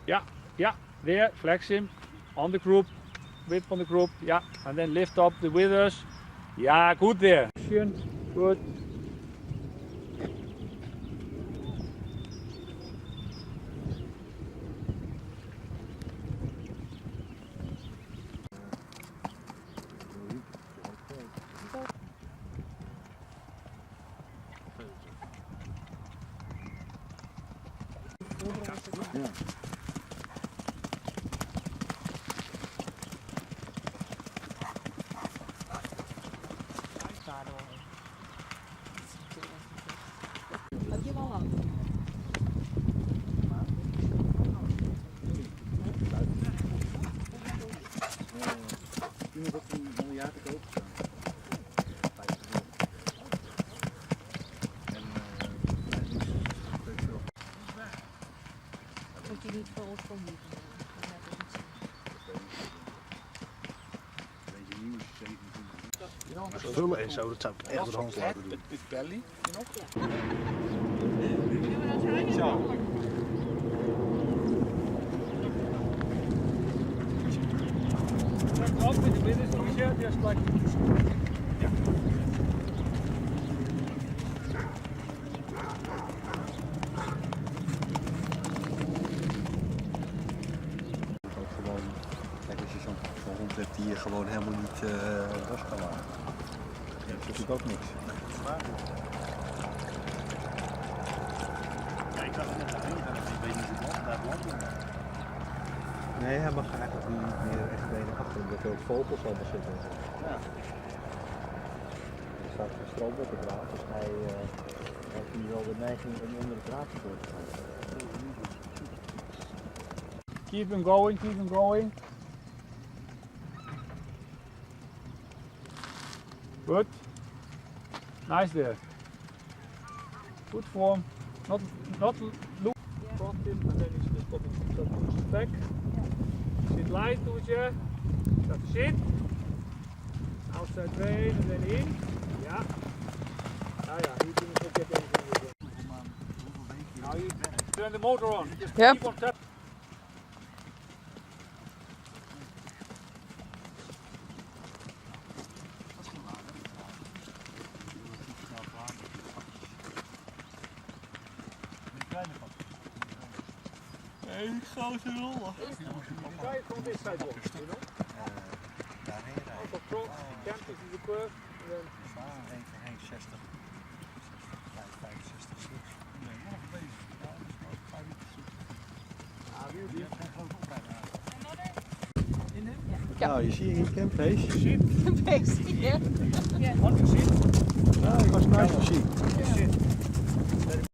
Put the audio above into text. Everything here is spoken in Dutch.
Yeah, yeah, there, flex him on the group, width on the group, yeah, and then lift up the withers. Yeah, good there. Good. Ja. Heb je wel lang? Kunnen we dat een jaar te koop staan? 50 euro. Moet je niet voor ons komen? Deze nieuwe is 27. Vullen en zo, dat zou ik echt door de hand laten doen. With belly, you know? Up with the withers, Lucia, just like. Ook gewoon, kijk als je zo'n hond hebt die je gewoon helemaal niet los kan laten. Dat is natuurlijk ook niks. Ja, ik dacht net aan ik weet niet hoe lang, daar beland in. Nee, hij mag eigenlijk niet meer echt benen achter, omdat er ook vogels allemaal zitten. Ja. Er staat geen stroom op het water, dus hij heeft nu wel de neiging om onder het water door te gaan. Keep him going, keep him going. Good. Nice there. Good form. Not look front him and then he's just stopping his back. Sit light, Lucia. Start to sit. Outside rein and then in. Yeah. Ah yeah, he didn't get anything with it. Now you turn the motor on. Just Yep. keep on tap. Nee, die grote rollen. Try it from this side one, you know? Daarheen rijden. Also front, canter to the curve, and then Heen voor heen 60. 65, 6. Nee, nog bezig. Ja, dat is wel 5 minuten zoek. we'll Die heeft geen grote oprijden aan. Ja. Nou, je ziet hier campface. sit, Beest hier. on to sit. Nou, ik was nice to see. Sit.